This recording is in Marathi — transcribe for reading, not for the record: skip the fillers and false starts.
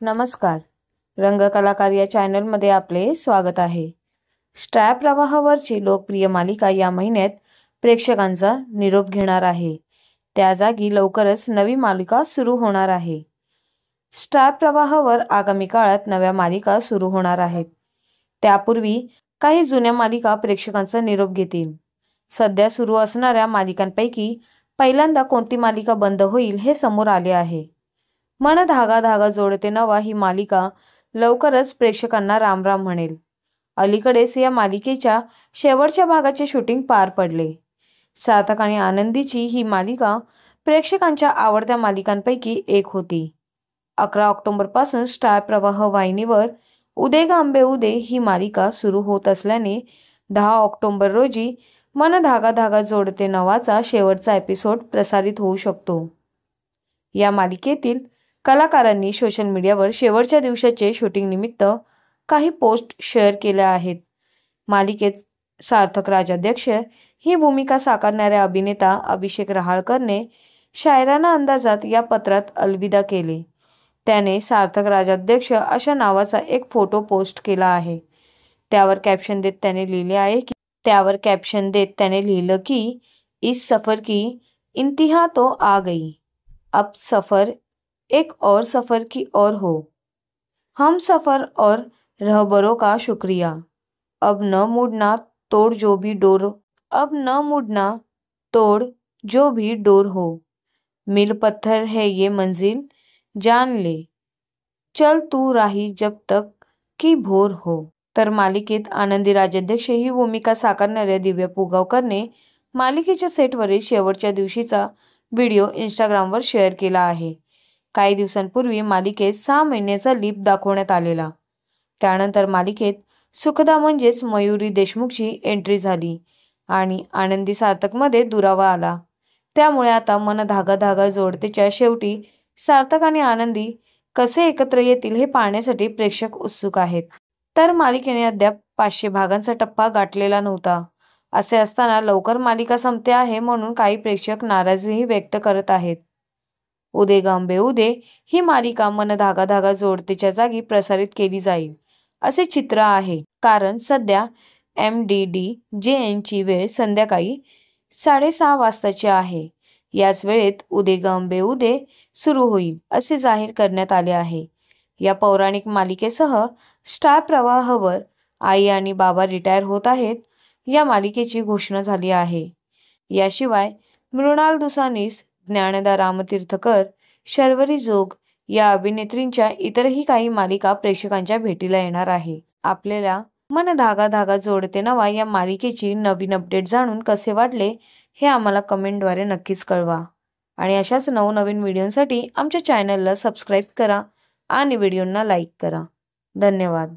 नमस्कार. रंगकलाकार या चॅनलमध्ये आपले स्वागत आहे. स्टार प्रवाहावरची लोकप्रिय मालिका या महिन्यात प्रेक्षकांचा निरोप घेणार आहे. त्या जागी लवकरच नवी मालिका सुरू होणार आहे. स्टार प्रवाहावर आगामी काळात नव्या मालिका सुरू होणार आहेत. त्यापूर्वी काही जुन्या मालिका प्रेक्षकांचा निरोप घेतील. सध्या सुरू असणाऱ्या मालिकांपैकी पहिल्यांदा कोणती मालिका बंद होईल हे समोर आले आहे. मन धागा धागा जोडते नवा ही मालिका लवकरच प्रेक्षकांना राम राम म्हणेल. अलीकडेच या मालिकेच्या शेवटच्या भागाचे शूटिंग पार पडले. सार्थक आणि आनंदीची ही मालिका प्रेक्षकांच्या आवडत्या मालिकांपैकी एक होती. 11 ऑक्टोबरपासून स्टार प्रवाह वाहिनीवर उदे ग आंबे उदे ही मालिका सुरू होत असल्याने 10 ऑक्टोबर रोजी मन धागा धागा जोडते नवाचा शेवटचा एपिसोड प्रसारित होऊ शकतो. या मालिकेतील कलाकारांनी सोशल मीडियावर शेवटच्या दिवसाचे शूटिंग निमित्त काही पोस्ट शेअर केल्या आहेत. मालिकेत सार्थक राजाध्यक्ष ही भूमिका साकारणाऱ्या अभिनेता अभिषेक रहाळकरने शायराना अंदाजात या पत्रात अलविदा केले. त्याने सार्थक राजाध्यक्ष अशा नावाचा एक फोटो पोस्ट केला आहे. त्यावर कॅप्शन देत त्याने लिहिलं की इस सफर की इंतहा तो आ गई, अब सफर एक और सफर की ओर हो, हम सफर और रहबरों का शुक्रिया, अब न मुड़ना तोड़ जो भी डोर हो, मिल पत्थर है ये मंजिल जान ले, चल तू राही जब तक की भोर हो. तर मालिकेत आनंदी राजाध्यक्ष ही भूमिका साकारणाऱ्या दिव्या पुगावकरने मालिकेच्या सेटवरील शेवटच्या दिवशीचा व्हिडिओ इंस्टाग्रामवर शेअर केला आहे. काही दिवसांपूर्वी मालिकेत 6 महिन्याचा लीप दाखवण्यात आलेला. त्यानंतर मालिकेत सुखदा म्हणजेच मयुरी देशमुखची एंट्री झाली आणि आनंदी सार्थकमध्ये दुरावा आला. त्यामुळे आता मन धागा धागा जोडतेच्या शेवटी सार्थक आणि आनंदी कसे एकत्र येतील हे पाहण्यासाठी प्रेक्षक उत्सुक आहेत. तर मालिकेने अद्याप 500 भागांचा टप्पा गाठलेला नव्हता. असे असताना लवकर मालिका संपते आहे म्हणून काही प्रेक्षक नाराजीही व्यक्त करत आहेत. उदे ग आंबे उदे ही मालिका मन धागा धागा जोडतेच्या जागी प्रसारित केली जाईल असे चित्र आहे. कारण सध्या MDDJN ची वेळ संध्याकाळी 6:30 वाजताची आहे. याच वेळेत उदे ग आंबे उदे सुरू होईल असे जाहीर करण्यात आले आहे. या पौराणिक मालिकेसह स्टार प्रवाहावर आई आणि बाबा रिटायर होत आहेत या मालिकेची घोषणा झाली आहे. याशिवाय मृणाल दुसानीस, ज्ञानदा रामतीर्थकर, शर्वरी जोग या अभिनेत्रींच्या इतरही काही मालिका प्रेक्षकांच्या भेटीला येणार आहे. आपल्याला मन धागा धागा जोडते नवा या मालिकेची नवीन अपडेट जाणून कसे वाटले हे आम्हाला कमेंटद्वारे नक्कीच कळवा. आणि अशाच नवनवीन व्हिडिओसाठी आमच्या चॅनलला सबस्क्राईब करा आणि व्हिडिओंना लाईक करा. धन्यवाद.